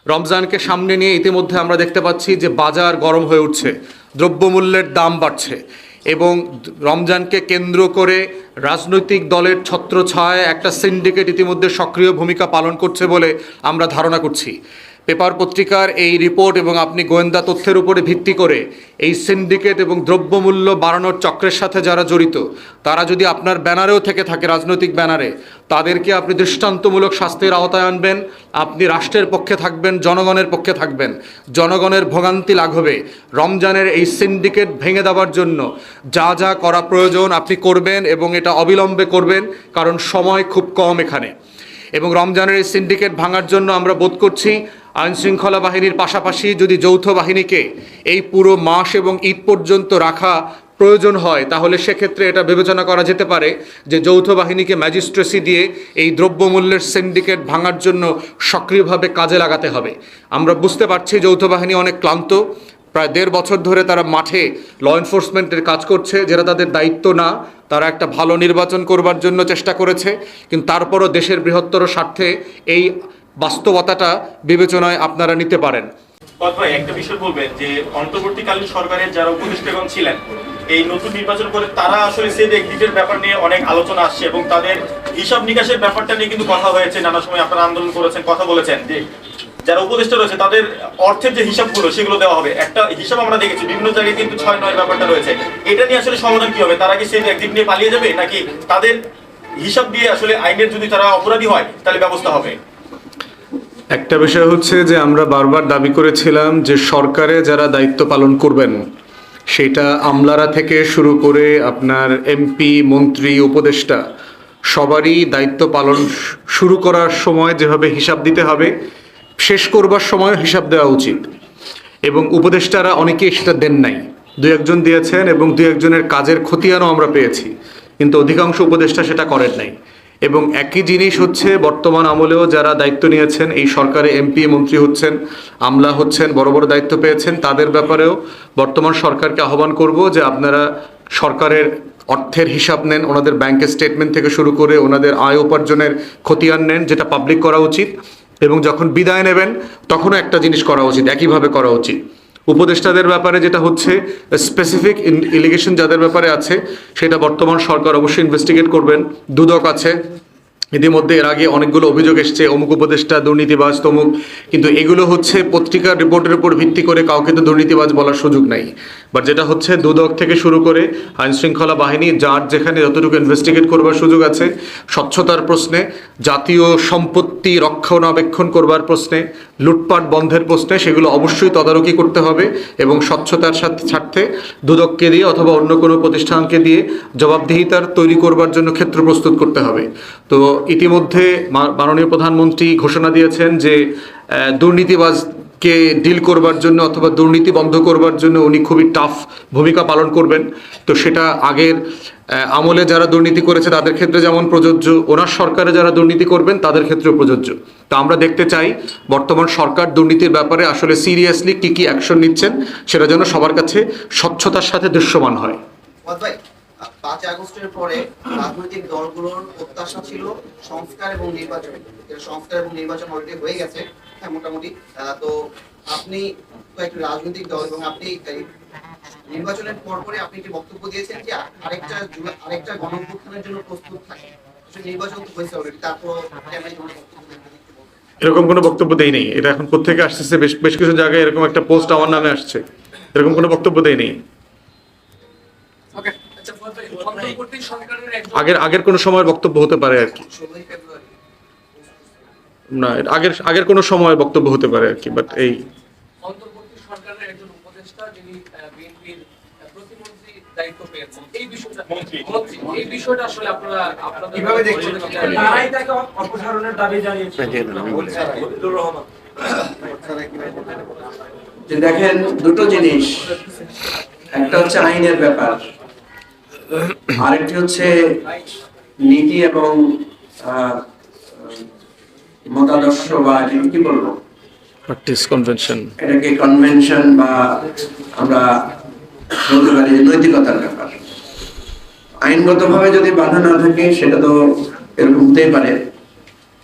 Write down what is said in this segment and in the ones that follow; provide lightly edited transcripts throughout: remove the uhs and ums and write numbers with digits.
রমজানকে সামনে নিয়ে ইতিমধ্যে আমরা দেখতে পাচ্ছি যে বাজার গরম হয়ে উঠছে, দ্রব্যমূল্যের দাম বাড়ছে এবং রমজানকে কেন্দ্র করে রাজনৈতিক দলের ছত্রছায়ায় একটা সিন্ডিকেট ইতিমধ্যে সক্রিয় ভূমিকা পালন করছে বলে আমরা ধারণা করছি। পেপার পত্রিকার এই রিপোর্ট এবং আপনি গোয়েন্দা তথ্যের উপরে ভিত্তি করে এই সিন্ডিকেট এবং দ্রব্যমূল্য বাড়ানোর চক্রের সাথে যারা জড়িত তারা যদি আপনার ব্যানারেও থেকে থাকে, রাজনৈতিক ব্যানারে, তাদেরকে আপনি দৃষ্টান্তমূলক শাস্তির আওতায় আনবেন। আপনি রাষ্ট্রের পক্ষে থাকবেন, জনগণের পক্ষে থাকবেন, জনগণের ভোগান্তি লাঘবে রমজানের এই সিন্ডিকেট ভেঙে দেওয়ার জন্য যা যা করা প্রয়োজন আপনি করবেন এবং এটা অবিলম্বে করবেন, কারণ সময় খুব কম এখানে। এবং রমজানের এই সিন্ডিকেট ভাঙার জন্য আমরা বোধ করছি আইনশৃঙ্খলা বাহিনীর পাশাপাশি যদি যৌথ বাহিনীকে এই পুরো মাস এবং ঈদ পর্যন্ত রাখা প্রয়োজন হয়, তাহলে সেক্ষেত্রে এটা বিবেচনা করা যেতে পারে যে যৌথ বাহিনীকে ম্যাজিস্ট্রেসি দিয়ে এই দ্রব্যমূল্যের সিন্ডিকেট ভাঙার জন্য সক্রিয়ভাবে কাজে লাগাতে হবে। আমরা বুঝতে পারছি যৌথ বাহিনী অনেক ক্লান্ত, প্রায় 1.5 বছর ধরে তারা মাঠে ল এনফোর্সমেন্টের কাজ করছে, যেটা তাদের দায়িত্ব না। তারা একটা ভালো নির্বাচন করবার জন্য চেষ্টা করেছে, কিন্তু তারপরও দেশের বৃহত্তর স্বার্থে এই বাস্তবতাটা বিবেচনায় আপনারা নিতে পারেন। ভাই, একটা বিষয় বলবেন যে অন্তর্বর্তীকালীন সরকারের যারা উপদেষ্টাগণ ছিলেন এই নতুন নির্বাচন করে তারা আসলে সেভ এক্সিটের ব্যাপার নিয়ে অনেক আলোচনা আসছে এবং তাদের হিসাব নিকাশের ব্যাপারটা নিয়ে কিন্তু কথা হয়েছে, নানা সময় আপনারা আন্দোলন করেছেন, কথা বলেছেন যে যারা উপদেষ্টা রয়েছে তাদের অর্থের যে হিসাবগুলো সেগুলো দেওয়া হবে। একটা হিসাব আমরা দেখেছি বিভিন্ন জায়গায় কিন্তু 6-9 ব্যাপারটা রয়েছে। এটা নিয়ে আসলে সমাধান কি হবে? তারা কি সেভ এক্সিট নিয়ে পালিয়ে যাবে, নাকি তাদের হিসাব দিয়ে আসলে আইনের যদি তারা অপরাধী হয় তাহলে ব্যবস্থা হবে? একটা বিষয় হচ্ছে যে আমরা বারবার দাবি করেছিলাম যে সরকারে যারা দায়িত্ব পালন করবেন, সেটা আমলারা থেকে শুরু করে আপনার এমপি, মন্ত্রী, উপদেষ্টা সবারই দায়িত্ব পালন শুরু করার সময় যেভাবে হিসাব দিতে হবে, শেষ করবার সময় হিসাব দেওয়া উচিত। এবং উপদেষ্টারা অনেকেই সেটা দেন নাই, 2-1 জন দিয়েছেন এবং 2-1 জনের কাজের খতিয়ানও আমরা পেয়েছি, কিন্তু অধিকাংশ উপদেষ্টা সেটা করেন নাই। এবং একই জিনিস হচ্ছে বর্তমান আমলেও যারা দায়িত্ব নিয়েছেন, এই সরকারে এমপি, মন্ত্রী হচ্ছেন, আমলা হচ্ছেন, বড় বড় দায়িত্ব পেয়েছেন, তাদের ব্যাপারেও বর্তমান সরকারকে আহ্বান করব যে আপনারা সরকারের অর্থের হিসাব নেন, ওনাদের ব্যাংকের স্টেটমেন্ট থেকে শুরু করে ওনাদের আয় উপার্জনের খতিয়ান নেন, যেটা পাবলিক করা উচিত। এবং যখন বিদায় নেবেন তখনও একটা জিনিস করা উচিত, একইভাবে করা উচিত। উপদেষ্টাদের ব্যাপারে যেটা হচ্ছে স্পেসিফিক এলিগেশন যাদের ব্যাপারে আছে, সেটা বর্তমান সরকার অবশ্যই ইনভেস্টিগেট করবেন। দুদক আছে, ইতিমধ্যে এর আগে অনেকগুলো অভিযোগ এসছে, অমুক উপদেষ্টা দুর্নীতিবাজ তমুক, কিন্তু এগুলো হচ্ছে পত্রিকার রিপোর্টের উপর ভিত্তি করে কাউকে তো দুর্নীতিবাজ বলার সুযোগ নাই। বাট যেটা হচ্ছে দুদক থেকে শুরু করে আইনশৃঙ্খলা বাহিনী যার যেখানে যতটুকু ইনভেস্টিগেট করবার সুযোগ আছে, স্বচ্ছতার প্রশ্নে, জাতীয় সম্পত্তি রক্ষণাবেক্ষণ করবার প্রশ্নে, লুটপাট বন্ধের প্রশ্নে, সেগুলো অবশ্যই তদারকি করতে হবে এবং স্বচ্ছতার স্বার্থে দুদককে দিয়ে অথবা অন্য কোনো প্রতিষ্ঠানকে দিয়ে জবাবদিহিতার তৈরি করবার জন্য ক্ষেত্র প্রস্তুত করতে হবে। তো ইতিমধ্যে মাননীয় প্রধানমন্ত্রী ঘোষণা দিয়েছেন যে দুর্নীতিবাজকে ডিল করবার জন্য অথবা দুর্নীতি বন্ধ করবার জন্য উনি খুবই টাফ ভূমিকা পালন করবেন। তো সেটা আগের আমলে যারা দুর্নীতি করেছে তাদের ক্ষেত্রে যেমন প্রযোজ্য, ওনার সরকারে যারা দুর্নীতি করবেন তাদের ক্ষেত্রেও প্রযোজ্য। তো আমরা দেখতে চাই বর্তমান সরকার দুর্নীতির ব্যাপারে আসলে সিরিয়াসলি কী কী অ্যাকশন নিচ্ছেন, সেটা যেন সবার কাছে স্বচ্ছতার সাথে দৃশ্যমান হয়। 5 আগস্টের পরে রাজনৈতিক দলগুলোর প্রত্যাশা ছিল সংস্কার এবং নির্বাচন। সংস্কার এবং নির্বাচন অলরেডি হয়ে গেছে মোটামুটি। তো আপনি কয়েকটি রাজনৈতিক দল এবং আপনি নির্বাচনের পরে আপনি একটি বক্তব্য দিয়েছেন যে আরেকটা গণঅভ্যুত্থানের জন্য প্রস্তুত থাকে। নির্বাচন তো হয়েছে অলরেডি, তারপর এরকম কোনো বক্তব্য দেই নেই। এটা এখন কোত্থেকে আসতেছে, বেশ কিছু জায়গায় এরকম একটা পোস্ট আমার নামে আসছে, এরকম কোনো বক্তব্য দেই নেই। আগের কোনো সময়ের বক্তব্য হতে পারে আর কি, না আগের কোনো সময়ের বক্তব্য হতে পারে আর কি। বাট এই অন্তর্বর্তী সরকারের একজন উপদেষ্টা যিনি বিএনপির প্রতিমন্ত্রী দায়িত্ব পেয়েছেন, এই বিষয়টা আসলে আপনারা কিভাবে দেখছেন? তারাই তাকে অপসারণের দাবি জানিয়েছেন। যে দেখেন, দুটো জিনিস, একটা হচ্ছে আইনের ব্যাপার, আরেকটি হচ্ছে নীতি এবং মতাদর্শ বা কি বলবো, প্র্যাকটিস কনভেনশন, এটাকে কনভেনশন বা আমরা বলতে পারি নৈতিকতার ব্যাপার। আইনগতভাবে যদি বাধা না থাকে সেটা তো এরকম হতেই পারে,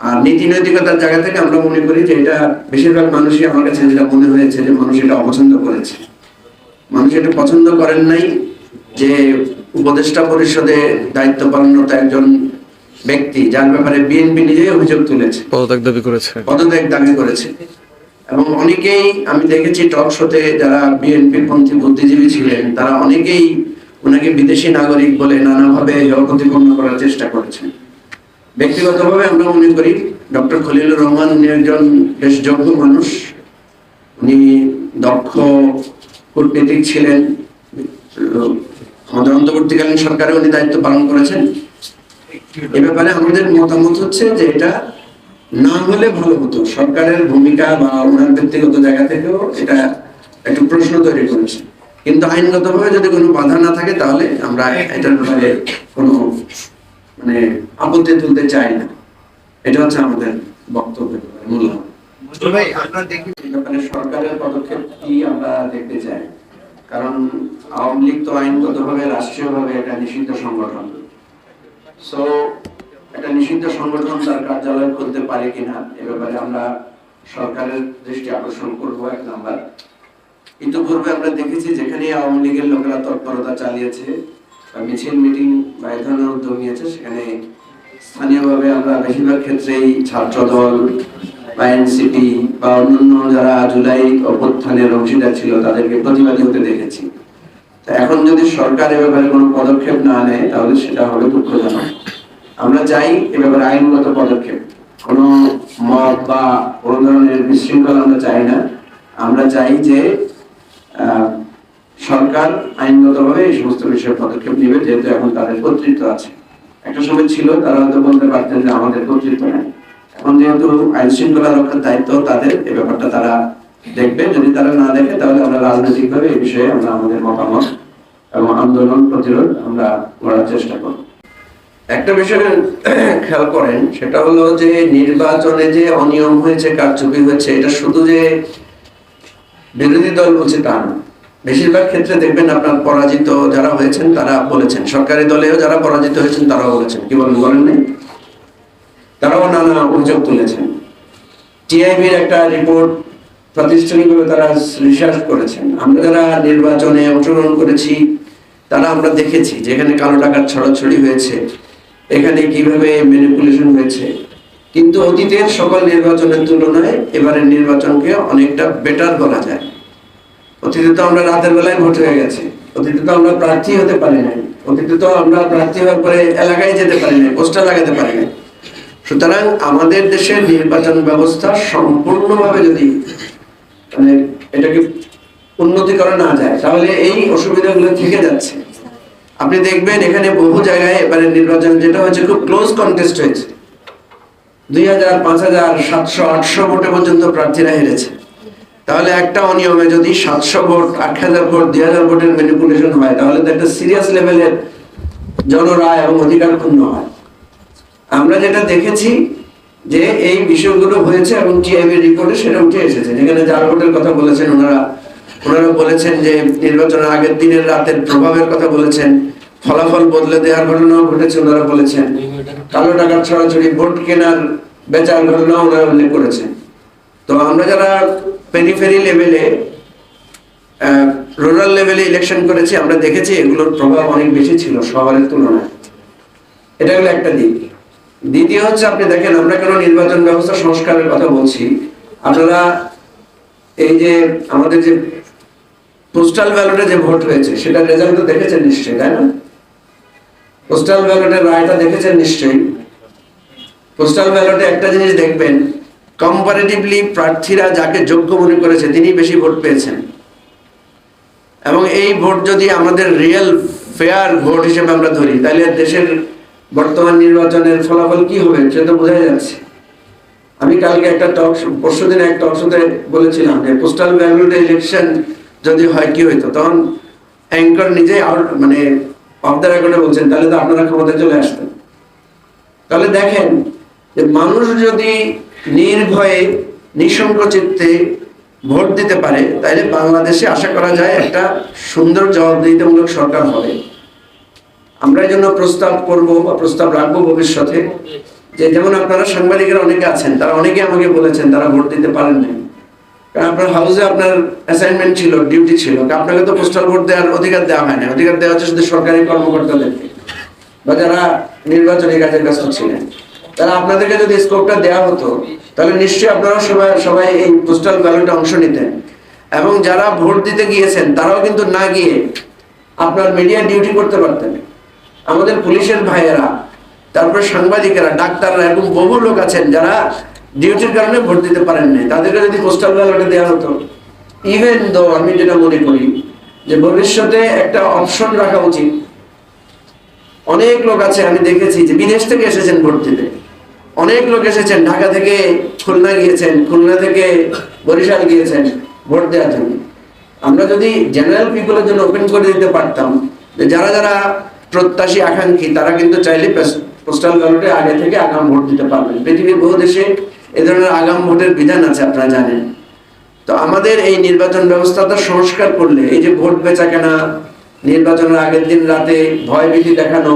আর নীতি নৈতিকতার জায়গা থেকে আমরা মনে করি যে এটা বেশিরভাগ মানুষই, আমার কাছে যেটা মনে হয়েছে, যে মানুষ এটা অপছন্দ করেছে। মানুষ এটা পছন্দ করেন নাই যে উপদেষ্টা পরিষদে দায়িত্ব পালনরত একজন ব্যক্তি, যার ব্যাপারে বিএনপি নিজেই অভিযোগ তুলেছে, পদত্যাগ দাবি করেছে। পদত্যাগ দাবি করেছে। এবং অনেকেই আমি দেখেছি টক শোতে যারা বিএনপি পন্থী বুদ্ধিজীবী ছিলেন, তারা অনেকেই ওনাকে বিদেশি নাগরিক বলে নানাভাবে প্রতিপন্ন করার চেষ্টা করেছেন। ব্যক্তিগতভাবে আমরা মনে করি ডক্টর খলিলুর রহমান উনি একজন বেশ যোগ্য মানুষ, উনি দক্ষ কূটনীতিক ছিলেন, আমাদের অন্তর্বর্তীকালীন সরকারে উনি দায়িত্ব পালন করেছেন। এ ব্যাপারে আমাদের মতামত হচ্ছে যে এটা না হলে ভালো হতো। সরকারের ভূমিকা বা ওনার ব্যক্তিগত জায়গা থেকেও এটা একটু প্রশ্ন তৈরি করেছে, কিন্তু আইনগতভাবে যদি কোনো বাধা না থাকে তাহলে আমরা এটার ব্যাপারে কোনো মানে আপত্তি তুলতে চাই না। এটা হচ্ছে আমাদের বক্তব্যের মূল্যায়ন। ভাই আপনারা দেখি এই ব্যাপারে সরকারের পদক্ষেপ কি আমরা দেখতে চাই, কারণ আওয়ামী লীগ তো আইনগতভাবে রাষ্ট্রীয়ভাবে একটা নিষিদ্ধ সংগঠন। সো একটা নিষিদ্ধ সংগঠন তার কার্যালয় খুলতে পারে কিনা এ ব্যাপারে আমরা সরকারের দৃষ্টি আকর্ষণ করব। এক নাম্বার, ইতিপূর্বে আমরা দেখেছি যেখানে আওয়ামী লীগের লোকেরা তৎপরতা চালিয়েছে, মিছিল মিটিং বা এই ধরনের উদ্যোগ নিয়েছে, সেখানে স্থানীয়ভাবে আমরা বেশিরভাগ ক্ষেত্রেই ছাত্র দল বা এনসিপি বা অন্যান্য যারা জুলাই অভ্যুত্থানের অংশীদার ছিল তাদেরকে প্রতিবাদী হতে দেখেছি। এখন যদি সরকার এ ব্যাপারে কোনো পদক্ষেপ না নেয় তাহলে সেটা হবে দুঃখজনক। আমরা চাই এ ব্যাপারে আইনগত পদক্ষেপ, কোনো মত বা কোনো ধরনের বিশৃঙ্খলা আমরা চাই না। আমরা চাই যে সরকার আইনগতভাবে এই সমস্ত বিষয়ে পদক্ষেপ নেবে, যেহেতু এখন তাদের কর্তৃত্ব আছে। একটা সময় ছিল তারা হয়তো বলতে পারতেন যে আমাদের কর্তৃত্ব নেই, এখন যেহেতু আইন শৃঙ্খলা রক্ষার দায়িত্ব তাদের, এই ব্যাপারটা তারা দেখবে। যদি তারা না দেখে তাহলে আমরা রাজনৈতিকভাবে এই বিষয়ে আমরা আমাদের মতামত এবং আন্দোলন প্রতিরোধ আমরা করার চেষ্টা করব। একটা বিষয় খেয়াল করেন, সেটা হলো যে নির্বাচনে যে অনিয়ম হয়েছে, কারচুপি হয়েছে, এটা শুধু যে বিরোধী দল বলছে তা না। বেশিরভাগ ক্ষেত্রে দেখবেন আপনার পরাজিত যারা হয়েছেন তারা বলেছেন, সরকারি দলেও যারা পরাজিত হয়েছেন তারাও বলেছেন। কি বলেন নাই? তারাও নানা অভিযোগ তুলেছেন। টিআইবির একটা রিপোর্ট প্রাতিষ্ঠানিকভাবে তারা রিসার্চ করেছেন। আমরা যারা নির্বাচনে অংশগ্রহণ করেছি তারা আমরা দেখেছি যে এখানে কালো টাকার ছড়াছড়ি হয়েছে, এখানে কিভাবে ম্যানিপুলেশন হয়েছে। কিন্তু অতীতের সকল নির্বাচনের তুলনায় এবারের নির্বাচনকে অনেকটা বেটার বলা যায়। অতীতে তো আমরা রাতের বেলায় ভোট হয়ে গেছে, অতীতে তো আমরা প্রার্থী হতে পারি নাই, অতীতে তো আমরা প্রার্থী হওয়ার পরে এলাকায় যেতে পারি নাই, পোস্টার লাগাতে পারি নাই। সুতরাং আমাদের দেশের নির্বাচন ব্যবস্থা সম্পূর্ণভাবে যদি মানে এটাকে উন্নতি করা না যায় তাহলে এই অসুবিধাগুলো থেকে যাচ্ছে। আপনি দেখবেন এখানে বহু জায়গায় এবারে নির্বাচন যেটা হয়েছে খুব ক্লোজ কন্টেস্ট হয়েছে, 2000, 5000, 700, 800 ভোটে পর্যন্ত প্রার্থীরা হেরেছে। তাহলে একটা অনিয়মে যদি 700 ভোট, 8000 ভোট, 2000 ভোটের ম্যানিপুলেশন হয় তাহলে তো একটা সিরিয়াস লেভেলের জনরায় এবং অধিকার ক্ষুণ্ণ হয়। আমরা যেটা দেখেছি যে এই বিষয়গুলো হয়েছে এবং টিআইবির রিপোর্টে সেটা উঠে এসেছে। যেখানে জাল ভোটের কথা বলেছেন ওনারা বলেছেন যে নির্বাচনের আগের দিনের রাতের প্রভাবের কথা বলেছেন, ফলাফল বদলে দেওয়ার ঘটনাও ঘটেছে ওনারা বলেছেন, কালো টাকার ছড়াছড়ি, ভোট কেনার বেচার ঘটনাও ওনারা উল্লেখ করেছেন। তো আমরা যারা পেরিফেরি লেভেলে রুরাল লেভেলে ইলেকশন করেছি আমরা দেখেছি এগুলোর প্রভাব অনেক বেশি ছিল শহরের তুলনায়। এটা হলো একটা দিক। দ্বিতীয় হচ্ছে আপনি দেখেন আমরা কেন নির্বাচন ব্যবস্থা সংস্কারের কথা বলছি, আপনারা এই যে আমাদের যে পোস্টাল ব্যালটে যে ভোট হয়েছে সেটা রেজাল্ট তো দেখেছেন নিশ্চয়ই, তাই না? পোস্টাল ব্যালটের রায়টা দেখেছেন নিশ্চয়ই। পোস্টাল ব্যালটে একটা জিনিস দেখবেন, কম্পারেটিভলি প্রার্থীরা যাকে যোগ্য মনে করেছে তিনি বেশি ভোট পেয়েছেন। এবং এই ভোট যদি আমাদের রিয়েল ফেয়ার ভোট হিসেবে আমরা ধরি তাহলে দেশের বর্তমান নির্বাচনের ফলাফল কি হবে সেটা বোঝা যাচ্ছে। আমি কালকে একটা পরশুদিন এক টক শোতে বলেছিলাম যে পোস্টাল ব্যালটে ইলেকশন যদি হয় কি হইতো, তখন অ্যাঙ্কর নিজেই মানে অফ দ্য রেকর্ডে বলছেন তাহলে তো আপনারা ক্ষমতায় চলে আসতেন। তাহলে দেখেন যে মানুষ যদি নির্ভয়ে নিঃসংক চিত্তে ভোট দিতে পারে তাহলে বাংলাদেশে আশা করা যায় একটা সুন্দর জবাবদিহিতামূলক সরকার হবে। আমরা এই জন্য প্রস্তাব করবো বা প্রস্তাব রাখবো ভবিষ্যতে যে যেমন আপনারা সাংবাদিকেরা অনেকে আছেন, তারা অনেকে আমাকে বলেছেন তারা ভোট দিতে পারেন নাই, কারণ আপনার হাউসে আপনার অ্যাসাইনমেন্ট ছিল, ডিউটি ছিল, আপনাকে তো পোস্টাল ভোট দেওয়ার অধিকার দেওয়া হয় না। অধিকার দেওয়া হচ্ছে শুধু সরকারি কর্মকর্তাদেরকে বা যারা নির্বাচনী কাজে ব্যস্ত ছিলেন। তারা আপনাদেরকে যদি স্কোপটা দেওয়া হতো তাহলে নিশ্চয়ই আপনারা সবাই এই পোস্টাল ব্যালটে অংশ নিতেন, এবং যারা ভোট দিতে গিয়েছেন তারাও কিন্তু না গিয়ে আপনার মিডিয়া ডিউটি করতে পারতেন। আমাদের পুলিশের ভাইয়েরা, তারপরে সাংবাদিকেরা, ডাক্তাররা, এবং বহু লোক আছেন যারা ডিউটির কারণে ভোট দিতে পারেন নাই। তাদেরকে যদি পোস্টাল ব্যালটে দেওয়া হতো, ইভেন দো আমি যেটা মনে করি যে ভবিষ্যতে একটা অপশন রাখা উচিত। অনেক লোক আছে, আমি দেখেছি যে বিদেশ থেকে এসেছেন ভোট দিতে, অনেক লোক এসেছেন, ঢাকা থেকে খুলনা গিয়েছেন, খুলনা থেকে বরিশাল গিয়েছেন ভোট দেওয়ার জন্য। আমরা যদি জেনারেল পিপলের জন্য ওপেন করে দিতে পারতাম যে যারা যারা প্রত্যাশী আকাঙ্ক্ষী তারা কিন্তু চাইলে পোস্টাল ব্যালটে আগে থেকে আগাম ভোট দিতে পারবেন। পৃথিবীর বহু দেশে এ ধরনের আগাম ভোটের বিধান আছে, আপনারা জানেন। তো আমাদের এই নির্বাচন ব্যবস্থাটা সংস্কার করলে, এই যে ভোট বেচাকেনা, নির্বাচনের আগের দিন রাতে ভয়ভীতি দেখানো,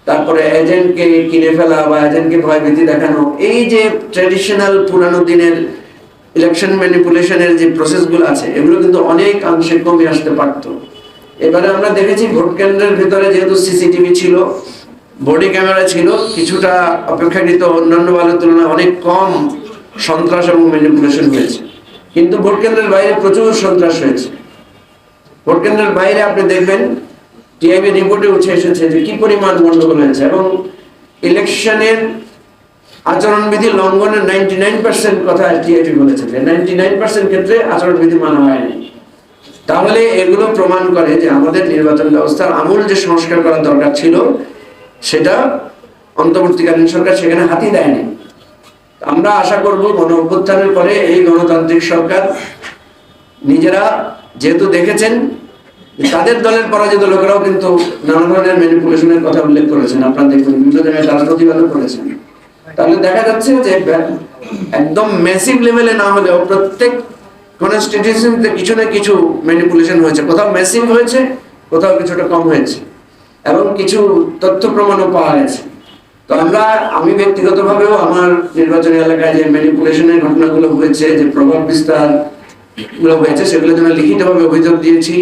তারপরে এজেন্টকে কিনে ফেলা বা এজেন্টকে ভয়ভীতি দেখানো, এই যে ট্র্যাডিশনাল পুরানো দিনের ইলেকশন ম্যানিপুলেশনের যে প্রসেসগুলো আছে, এগুলো কিন্তু অনেক অংশে কমে আসতে পারতো। এবারে আমরা দেখেছি ভোট কেন্দ্রের ভিতরে যেহেতু সিসিটিভি ছিল, বডি ক্যামেরা ছিল, কিছুটা অপেক্ষাকৃত অন্যান্য বারের তুলনায় অনেক কম সন্ত্রাস এবং ম্যানিপুলেশন হয়েছে। কিন্তু ভোট কেন্দ্রের বাইরে প্রচুর সন্ত্রাস হয়েছে। ভোট কেন্দ্রের বাইরে আপনি দেখবেন টিআইবি রিপোর্টে উঠে এসেছে যে কি পরিমাণ গন্ডগোল হয়েছে, এবং ইলেকশনের আচরণবিধি লঙ্ঘনের 99% কথা টিআইবি বলেছে যে 99% ক্ষেত্রে আচরণবিধি মানা হয়নি। তাহলে এগুলো প্রমাণ করে যে আমাদের নির্বাচন ব্যবস্থার আমূল যে সংস্কার করার দরকার ছিল সেটা অন্তর্বর্তীকালীন সরকার সেখানে হাতই দেয়নি। আমরা আশা করব গণ অভ্যুত্থানের পরে এই গণতান্ত্রিক সরকার নিজেরা যেহেতু দেখেছেন তাদের দলের পরাজিত লোকেরাও কিন্তু নানা ধরনের ম্যানিপুলেশনের কথা উল্লেখ করেছেন, আপনারা দেখবেন বিভিন্ন জায়গায় তারা প্রতিবাদ করেছেন। তাহলে দেখা যাচ্ছে যে একদম ম্যাসিভ লেভেলে না হলেও প্রত্যেক কনস্টিটিউশনতে কিছু না কিছু ম্যানিপুলেশন হয়েছে, কোথাও ম্যাসিভ হয়েছে, কোথাও কিছুটা কম হয়েছে, এবং কিছু তথ্য প্রমাণও পাওয়া গেছে। তো আমি ব্যক্তিগতভাবেও আমার নির্বাচনী এলাকায় যে ম্যানিপুলেশনের ঘটনাগুলো হয়েছে, যে প্রভাব বিস্তার গুলো হয়েছে, সেগুলোর জন্য লিখিতভাবে অভিযোগ দিয়েছি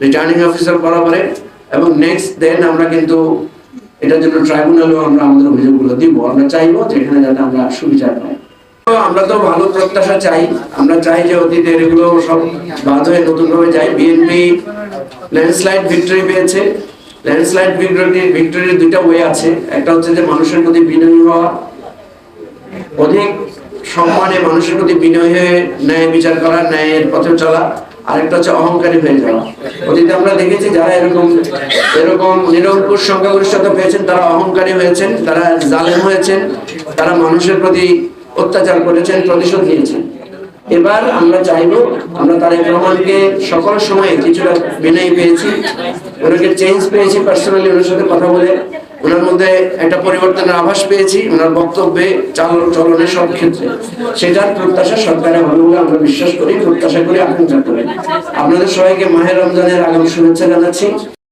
রিটার্নিং অফিসার বরাবরে, এবং নেক্সট দেন আমরা কিন্তু এটার জন্য ট্রাইব্যুনালেও আমরা আমাদের অভিযোগগুলো দিব। আমরা চাইবো যে এখানে যাতে আমরা সুবিচার পাই। আমরা তো ভালো প্রত্যাশা চাই, আমরা চাই যে অতীতের এগুলো সব বাদ হয়ে নতুন ভাবে যাই। বিএনপি ল্যান্ডস্লাইড ভিক্টরি পেয়েছে। ল্যান্ডস্লাইড ভিক্টরির দুইটা ওয়ে আছে। একটা হচ্ছে যে মানুষের প্রতি বিনয়ী হওয়া, অধিক সম্মানে মানুষের প্রতি বিনয়ী হয়ে ন্যায় বিচার করা, ন্যায়ের পথে চলা। আরেকটা হচ্ছে অহংকারী হয়ে যাওয়া। অতীতে আমরা দেখেছি যারা এরকম নিরঙ্কুশ সংখ্যাগরিষ্ঠতা পেয়েছেন তারা অহংকারী হয়েছেন, তারা জালেম হয়েছেন, তারা মানুষের প্রতি অত্যাচার করেছেন, প্রতিশোধ নিয়েছেন। এবার আমরা চাইবো, আমরা তারেক রহমানকে সকল সময় কিছুটা বিনয়ী পেয়েছি, ওনাকে চেঞ্জ পেয়েছি পার্সোনালি, ওনার সাথে কথা বলে ওনার মধ্যে একটা পরিবর্তনের আভাস পেয়েছি, ওনার বক্তব্যে চলনের সব ক্ষেত্রে। সেটার প্রত্যাশা সরকারের হবে বলে আমরা বিশ্বাস করি, প্রত্যাশা করি, আকাঙ্ক্ষা করি। আপনাদের সবাইকে মাহে রমজানের আগাম শুভেচ্ছা জানাচ্ছি।